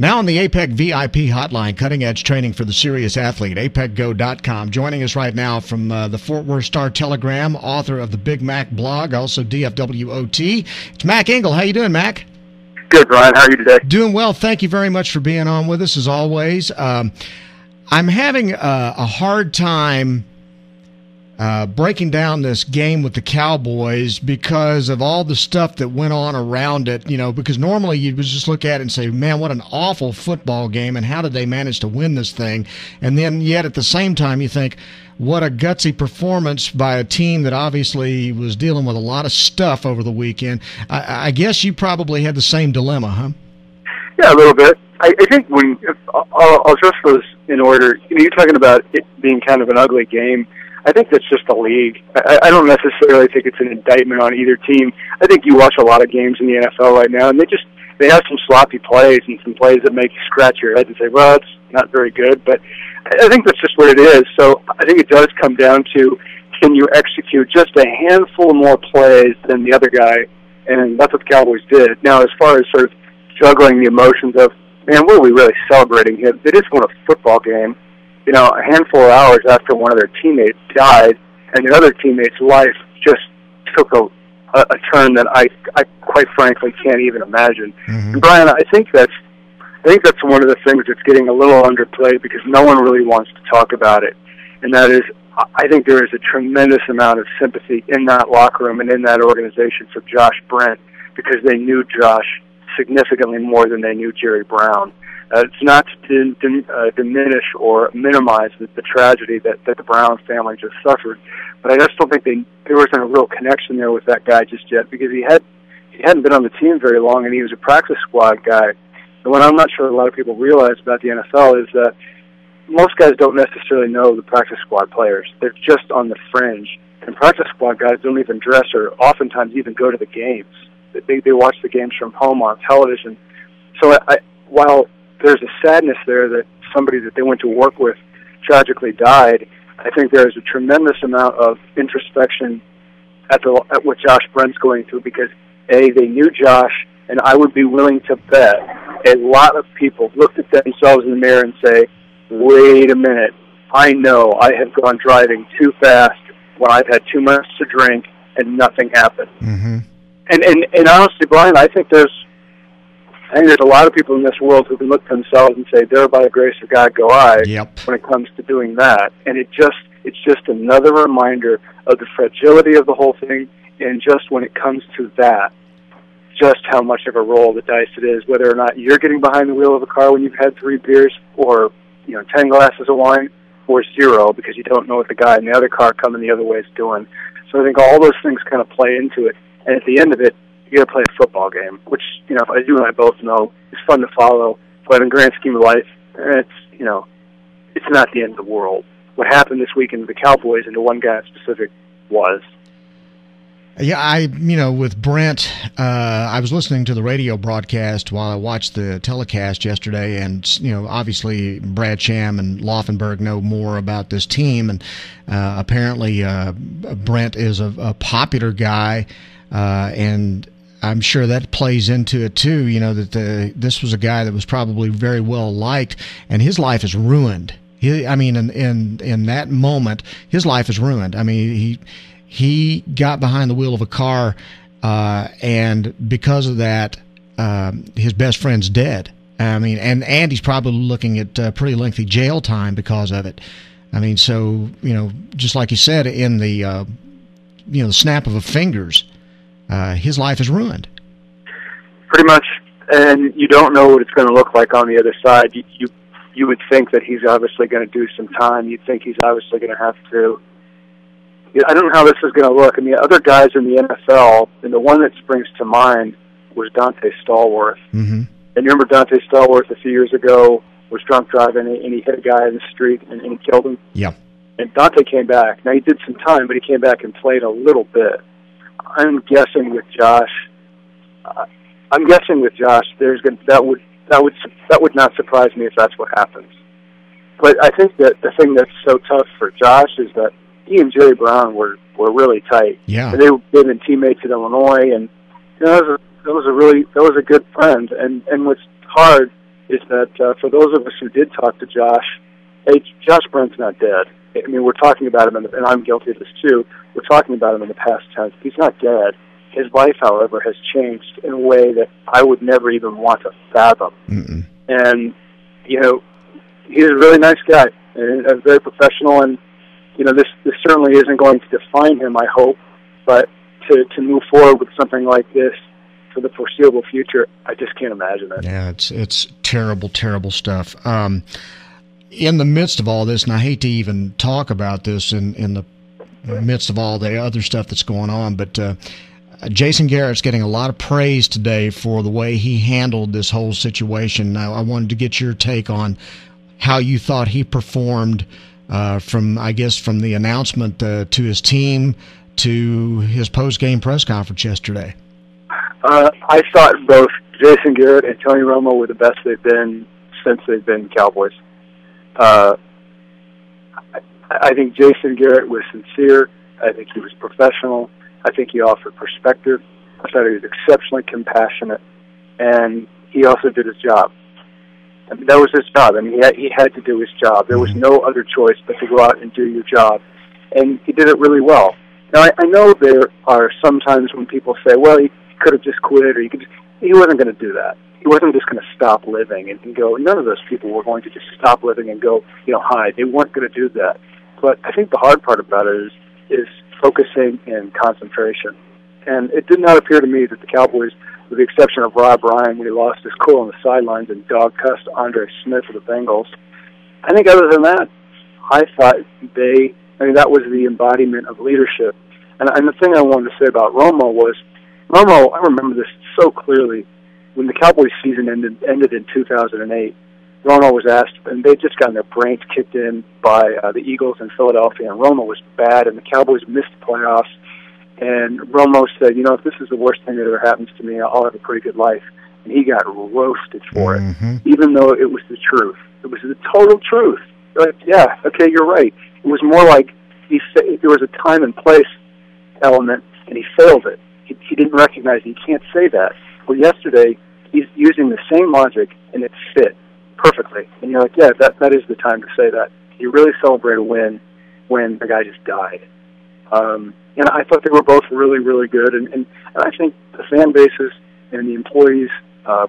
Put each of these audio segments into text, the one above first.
Now on the APEC VIP hotline, cutting-edge training for the serious athlete, apecgo.com. Joining us right now from the Fort Worth Star-Telegram, author of the Big Mac blog, also DFWOT. It's Mac Engel. How you doing, Mac? Good, Bryan. How are you today? Doing well. Thank you very much for being on with us, as always. I'm having a hard time breaking down this game with the Cowboys because of all the stuff that went on around it, because normally you would just look at it and say, man, what an awful football game, and how did they manage to win this thing? And then yet at the same time you think, what a gutsy performance by a team that obviously was dealing with a lot of stuff over the weekend. I guess you probably had the same dilemma, huh? Yeah, a little bit. I think I'll address those in order. You're talking about it being kind of an ugly game. I think that's just the league. I don't necessarily think it's an indictment on either team. I think you watch a lot of games in the NFL right now, and they have some sloppy plays and some plays that make you scratch your head and say, well, it's not very good. But I think that's just what it is. So I think it does come down to, can you execute just a handful more plays than the other guy? And that's what the Cowboys did. Now, as far as sort of juggling the emotions of, man, what are we really celebrating here? They just won a football game. A handful of hours after one of their teammates died, and the other teammate's life just took a turn that I quite frankly can't even imagine. Mm-hmm. And Bryan, I think that's one of the things that's getting a little underplayed because no one really wants to talk about it. And that is, I think there is a tremendous amount of sympathy in that locker room and in that organization for Josh Brent because they knew Josh significantly more than they knew Jerry Brown. It's not to diminish or minimize the tragedy that the Brown family just suffered, but I just don't think there wasn't a real connection there with that guy just yet because he hadn't been on the team very long and he was a practice squad guy. And what I'm not sure a lot of people realize about the NFL is that most guys don't necessarily know the practice squad players. They're just on the fringe, and practice squad guys don't even dress or oftentimes even go to the games. They watch the games from home on television. So while there's a sadness there that somebody that they went to work with tragically died, I think there's a tremendous amount of introspection at what Josh Brent's going through because, A, they knew Josh, and I would be willing to bet a lot of people looked at themselves in the mirror and say, wait a minute, I know I have gone driving too fast when I've had too much to drink and nothing happened. Mm-hmm. And honestly, Bryan, I think there's a lot of people in this world who can look at themselves and say, there by the grace of God go I, when it comes to doing that. And it's just another reminder of the fragility of the whole thing, and just when it comes to that, just how much of a roll of the dice it is, whether or not you're getting behind the wheel of a car when you've had 3 beers, or 10 glasses of wine, or 0 because you don't know what the guy in the other car coming the other way is doing. So I think all those things kind of play into it. And at the end of it, you got to play a football game, which you and I both know is fun to follow. But in the grand scheme of life, it's not the end of the world. What happened this weekend to the Cowboys and to one guy in specific was. Yeah, with Brent, I was listening to the radio broadcast while I watched the telecast yesterday, and obviously Brad Sham and Laufenberg know more about this team, and apparently Brent is a popular guy, and I'm sure that plays into it too. That this was a guy that was probably very well liked, and his life is ruined. In that moment, his life is ruined. I mean, he got behind the wheel of a car, and because of that, his best friend's dead. And he's probably looking at pretty lengthy jail time because of it. So just like you said, in the the snap of a fingers, his life is ruined. Pretty much, and you don't know what it's going to look like on the other side. You would think that he's obviously going to do some time. You'd think he's obviously going to have to. I don't know how this is going to look. The other guys in the NFL, and the one that springs to mind was Dante Stallworth. Mm-hmm. And you remember Dante Stallworth a few years ago was drunk driving, and he hit a guy in the street and he killed him. Yeah. And Dante came back. Now, he did some time, but he came back and played a little bit. I'm guessing with Josh, that would not surprise me if that's what happens. But I think that the thing that's so tough for Josh is that he and Jerry Brown were really tight. Yeah. And they've been teammates at Illinois, and that was a good friend. And what's hard is that for those of us who did talk to Josh, hey, Josh Brent's not dead. I mean, we're talking about him, and I'm guilty of this too. We're talking about him in the past tense. He's not dead. His life, however, has changed in a way that I would never even want to fathom. Mm-mm. And, you know, he's a really nice guy and very professional. And, you know, this certainly isn't going to define him, I hope. But to move forward with something like this for the foreseeable future, I just can't imagine it. Yeah, it's terrible, terrible stuff. In the midst of all this, and I hate to even talk about this in the midst of all the other stuff that's going on, but Jason Garrett's getting a lot of praise today for the way he handled this whole situation. Now, I wanted to get your take on how you thought he performed from the announcement to his team to his post-game press conference yesterday. I thought both Jason Garrett and Tony Romo were the best they've been since they've been Cowboys. I think Jason Garrett was sincere. I think he was professional. I think he offered perspective. I thought he was exceptionally compassionate, and he also did his job. I mean, that was his job. I mean, he had to do his job. There was no other choice but to go out and do your job, and he did it really well. Now, I know there are some times when people say, well, he could have just quit, or he wasn't going to do that. He wasn't just going to stop living and go. None of those people were going to just stop living and go, hide. They weren't going to do that. But I think the hard part about it is focusing and concentration. And it did not appear to me that the Cowboys, with the exception of Bryan when he lost his cool on the sidelines and dog-cussed Andre Smith of the Bengals, I think other than that, I thought that was the embodiment of leadership. And the thing I wanted to say about Romo was, I remember this so clearly, when the Cowboys season ended in 2008, Romo was asked, and they'd just gotten their brains kicked in by the Eagles in Philadelphia, and Romo was bad, and the Cowboys missed the playoffs. And Romo said, if this is the worst thing that ever happens to me, I'll have a pretty good life. And he got roasted for it, even though it was the truth. It was the total truth. Like, yeah, okay, you're right. It was more like there was a time and place element, and he failed it. He didn't recognize it. He can't say that. Well, yesterday, he's using the same logic, and it fit perfectly. And you're like, yeah, that is the time to say that. You really celebrate a win when the guy just died. And I thought they were both really, really good. And I think the fan bases and the employees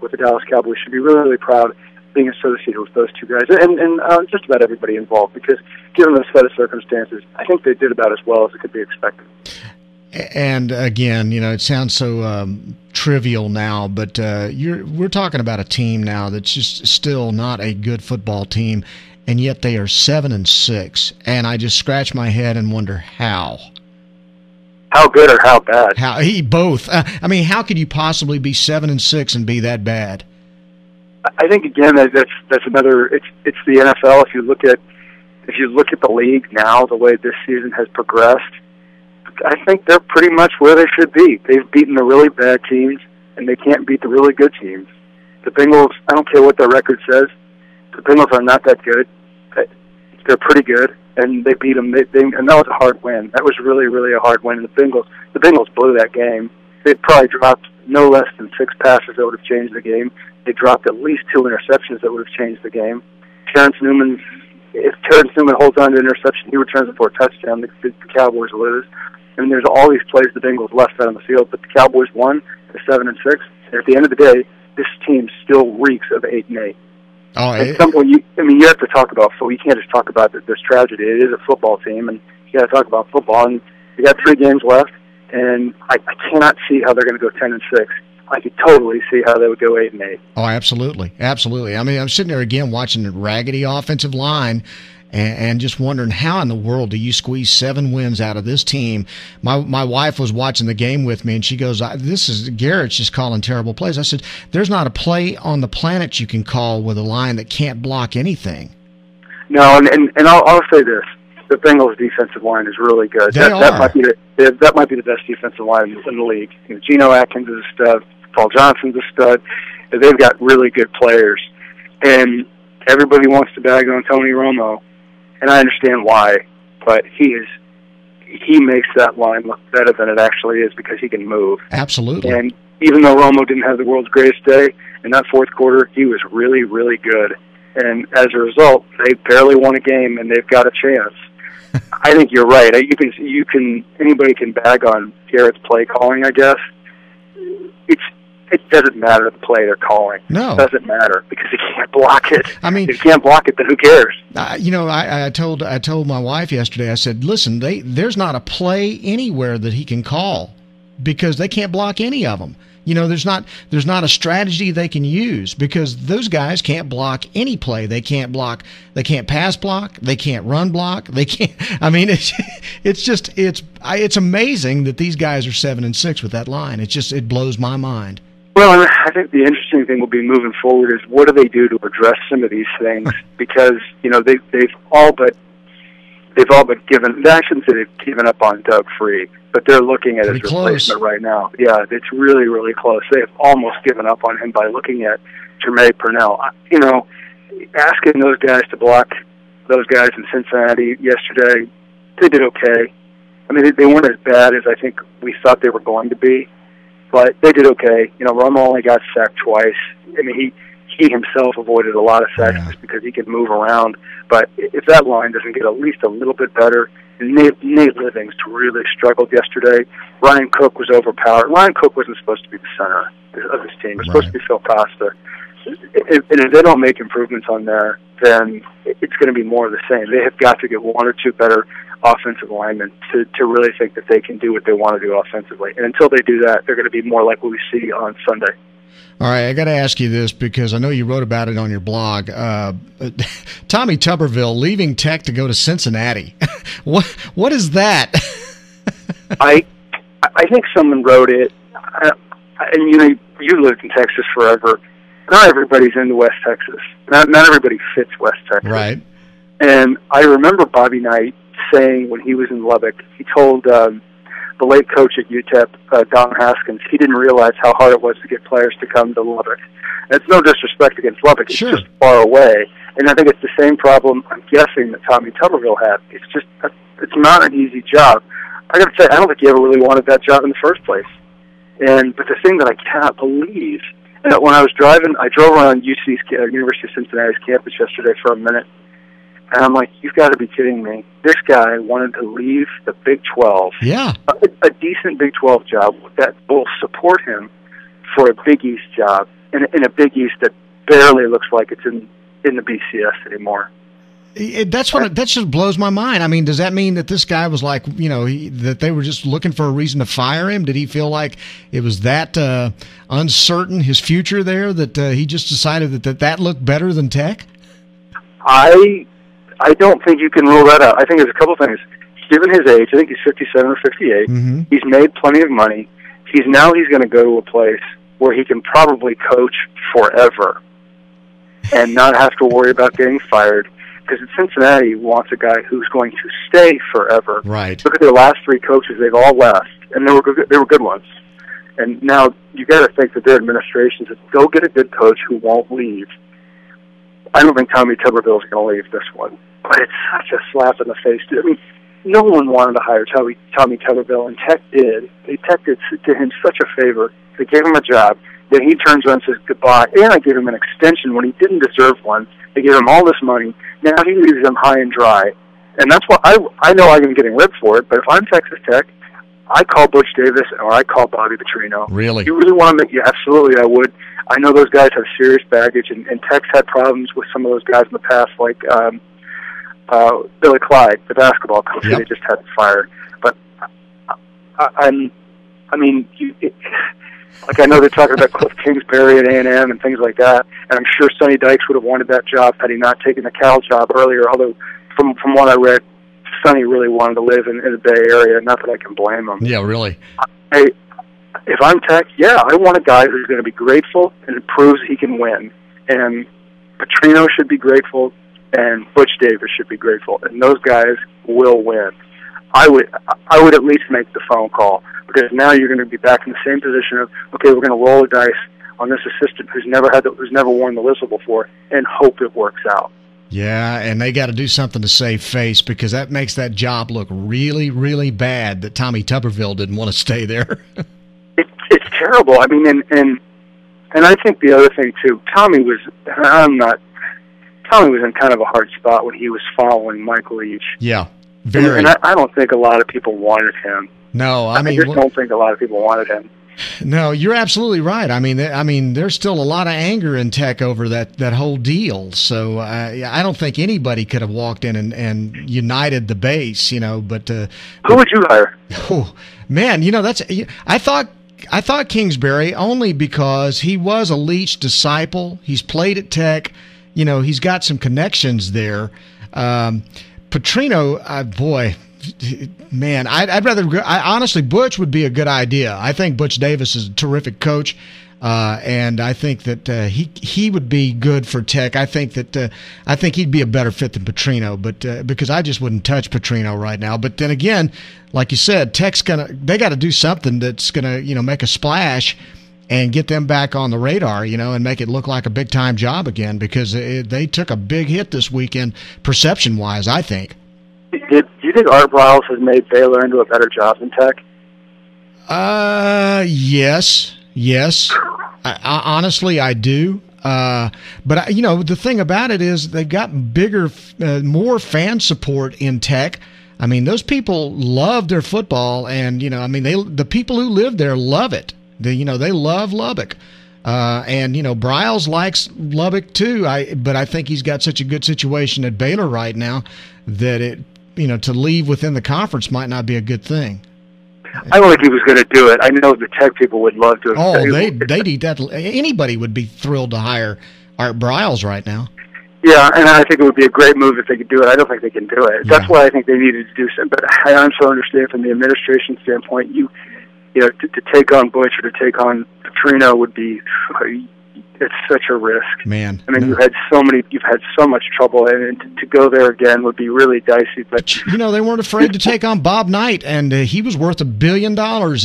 with the Dallas Cowboys should be really, really proud of being associated with those two guys. And just about everybody involved, because given the set of circumstances, I think they did about as well as it could be expected. And again, it sounds so trivial now, but we're talking about a team now that's just still not a good football team, and yet they are 7-6. And I just scratch my head and wonder how. How good or how bad? Both. How could you possibly be 7-6 and be that bad? I think again that's another. It's the NFL. If you look at the league now, the way this season has progressed, I think they're pretty much where they should be. They've beaten the really bad teams, and they can't beat the really good teams. The Bengals, I don't care what their record says, the Bengals are not that good. They're pretty good, and they beat them. And that was a hard win. That was really, really a hard win. And the Bengals blew that game. They probably dropped no less than 6 passes that would have changed the game. They dropped at least 2 interceptions that would have changed the game. If Terrence Newman holds on to an interception, he returns it for a touchdown. The Cowboys lose. I mean, there's all these plays the Bengals left out on the field, but the Cowboys won. They're 7-6. And at the end of the day, this team still reeks of 8-8. At some point, you have to talk about football. You can't just talk about this tragedy. It is a football team, and you got to talk about football. And you got 3 games left, and I cannot see how they're going to go 10-6. I could totally see how they would go 8-8. Oh, absolutely, absolutely. I mean, I'm sitting there again watching the raggedy offensive line, and just wondering how in the world do you squeeze 7 wins out of this team. My wife was watching the game with me, and she goes, Garrett's just calling terrible plays. I said, there's not a play on the planet you can call with a line that can't block anything. No, and I'll say this. The Bengals' defensive line is really good. That might be the best defensive line in the league. Geno Atkins is a stud. Paul Johnson's a stud. They've got really good players. And everybody wants to bag on Tony Romo. And I understand why, but he makes that line look better than it actually is because he can move. Absolutely. And even though Romo didn't have the world's greatest day, in that fourth quarter, he was really, really good. And as a result, they barely won a game, and they've got a chance. I think you're right. Anybody can bag on Garrett's play calling, I guess. It doesn't matter the play they're calling. No. It doesn't matter because he can't block it. I mean, if he can't block it, then who cares? I told my wife yesterday, I said, listen, there's not a play anywhere that he can call because they can't block any of them. There's not a strategy they can use because those guys can't block any play. They can't pass block, they can't run block, they can't. I mean, it's amazing that these guys are 7-6 with that line. It blows my mind. Well, and I think the interesting thing will be moving forward is what do they do to address some of these things because they've all but given. I shouldn't say they've given up on Doug Free, but they're looking at his replacement right now. Yeah, it's really, really close. They have almost given up on him by looking at Jermaine Purnell. Asking those guys to block those guys in Cincinnati yesterday, they did okay. I mean, they weren't as bad as I think we thought they were going to be, but they did okay. Romo only got sacked twice. I mean, he himself avoided a lot of sacks just because he could move around. But if that line doesn't get at least a little bit better, Nate Livings really struggled yesterday. Ryan Cook was overpowered. Ryan Cook wasn't supposed to be the center of his team. It was supposed to be Phil Costa. And if they don't make improvements on there, then it's going to be more of the same. They have got to get one or two better offensive linemen to really think that they can do what they want to do offensively. And until they do that, they're going to be more like what we see on Sunday. All right, I got to ask you this because I know you wrote about it on your blog. Tommy Tuberville leaving Tech to go to Cincinnati. What is that? I think someone wrote it, and you lived in Texas forever. Not everybody's into West Texas. Not everybody fits West Texas. Right. And I remember Bobby Knight saying when he was in Lubbock, he told the late coach at UTEP, Don Haskins, he didn't realize how hard it was to get players to come to Lubbock. And it's no disrespect against Lubbock. It's just far away. And I think it's the same problem, I'm guessing, that Tommy Tuberville had. It's not an easy job. I got to say, I don't think he ever really wanted that job in the first place. But the thing that I cannot believe, when I was driving, I drove around University of Cincinnati's campus yesterday for a minute, and I'm like, you've got to be kidding me. This guy wanted to leave the Big 12. Yeah. A decent Big 12 job that will support him for a Big East job, in a Big East that barely looks like it's in the BCS anymore. That just blows my mind. I mean, does that mean that this guy was like, that they were just looking for a reason to fire him? Did he feel like it was that uncertain, his future there, that he just decided that looked better than Tech? I don't think you can rule that out. I think there's a couple things. Given his age, I think he's 57 or 58. Mm-hmm. He's made plenty of money. He's going to go to a place where he can probably coach forever and not have to worry about getting fired. Because in Cincinnati, he wants a guy who's going to stay forever. Right. Look at their last three coaches; they've all left, and they were good ones. And now you got to think that their administration says, "Go get a good coach who won't leave." I don't think Tommy Tuberville is going to leave this one, but it's such a slap in the face. I mean, no one wanted to hire Tommy Tuberville, and Tech did. Tech did to him such a favor. They gave him a job. Then he turns around and says goodbye, and I gave him an extension when he didn't deserve one. They gave him all this money. Now he leaves them high and dry. And that's why I know I'm getting ripped for it, but if I'm Texas Tech, I call Butch Davis or I call Bobby Petrino. Really? You really want to make, yeah, absolutely I would. I know those guys have serious baggage, and Tech's had problems with some of those guys in the past, like Billy Clyde, the basketball coach. Yep. They just had fired. But I mean, like I know they're talking about Cliff Kingsbury at A&M and things like that, and I'm sure Sonny Dykes would have wanted that job had he not taken the Cal job earlier, although from what I read, Sonny really wanted to live in the Bay Area, not that I can blame him. Yeah, really. If I'm Tech, I want a guy who's going to be grateful and proves he can win. And Petrino should be grateful, and Butch Davis should be grateful, and those guys will win. I would at least make the phone call, because now you're going to be back in the same position of, okay, we're going to roll the dice on this assistant who's never worn the whistle before, and hope it works out. Yeah, and they got to do something to save face, because that makes that job look really, really bad that Tommy Tuberville didn't want to stay there. It's terrible. I mean, and And I think the other thing too, Tommy was in kind of a hard spot when he was following Mike Leach. Yeah, very. And I don't think a lot of people wanted him. No, I mean, I just don't think a lot of people wanted him. No, you're absolutely right. I mean, there's still a lot of anger in Tech over that whole deal. So I don't think anybody could have walked in and united the base, But who would you hire? Oh man, I thought Kingsbury only because he was a Leach disciple. He's played at Tech. He's got some connections there. Petrino, boy. Man, I'd rather. Honestly, Butch would be a good idea. I think Butch Davis is a terrific coach, and I think that he would be good for Tech. I think he'd be a better fit than Petrino, but because I just wouldn't touch Petrino right now. But then again, like you said, Tech's they got to do something that's gonna make a splash and get them back on the radar, and make it look like a big time job again because they took a big hit this weekend perception wise. I think. Do you think Art Briles has made Baylor into a better job than Tech? Yes. Honestly, I do. But the thing about it is they've got bigger, more fan support in Tech. I mean, those people love their football, and the people who live there love it. They love Lubbock. And Briles likes Lubbock too. But I think he's got such a good situation at Baylor right now that to leave within the conference might not be a good thing. I don't think he was going to do it. I know the Tech people would love to. Oh, they'd eat that. Anybody would be thrilled to hire Art Briles right now. Yeah, and I think it would be a great move if they could do it. I don't think they can do it. That's why I think they needed to do something. But I also understand from the administration standpoint, to take on Butch or to take on Petrino would be. It's such a risk, man. I mean, you've had so much trouble, and to go there again would be really dicey. But they weren't afraid to take on Bob Knight, and he was worth $1 billion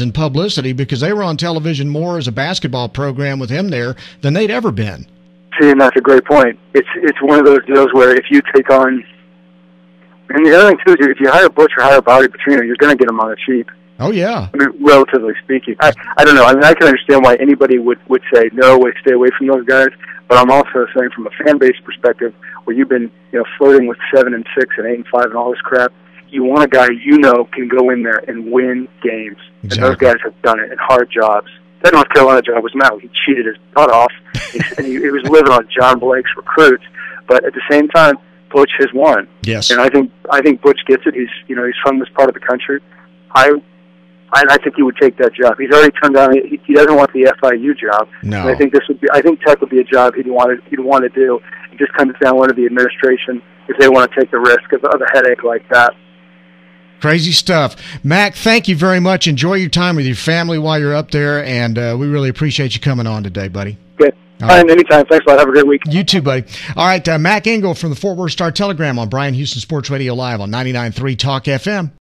in publicity because they were on television more as a basketball program with him there than they'd ever been. See, and that's a great point. It's one of those deals where if you take on, and the other thing too is if you hire Butch or hire Bobby Petrino, you're going to get them on the cheap. Oh, yeah. I mean, relatively speaking. I don't know. I mean, I can understand why anybody would say, no, stay away from those guys. But I'm also saying from a fan base perspective, where you've been flirting with 7-6 and 8-5 and all this crap, you want a guy can go in there and win games. Exactly. And those guys have done it in hard jobs. That North Carolina job was Matt. He cheated his butt off. He was living on John Blake's recruits. But at the same time, Butch has won. Yes. And I think Butch gets it. He's from this part of the country. I think he would take that job. He's already turned down. He doesn't want the FIU job. No. And I think Tech would be a job he'd want to do. It just comes down to the administration if they want to take the risk of a headache like that. Crazy stuff. Mac, thank you very much. Enjoy your time with your family while you're up there, and we really appreciate you coming on today, buddy. Good. All right. Anytime. Thanks a lot. Have a great week. You too, buddy. All right, Mac Engel from the Fort Worth Star-Telegram on Bryan Houston Sports Radio Live on 99.3 Talk FM.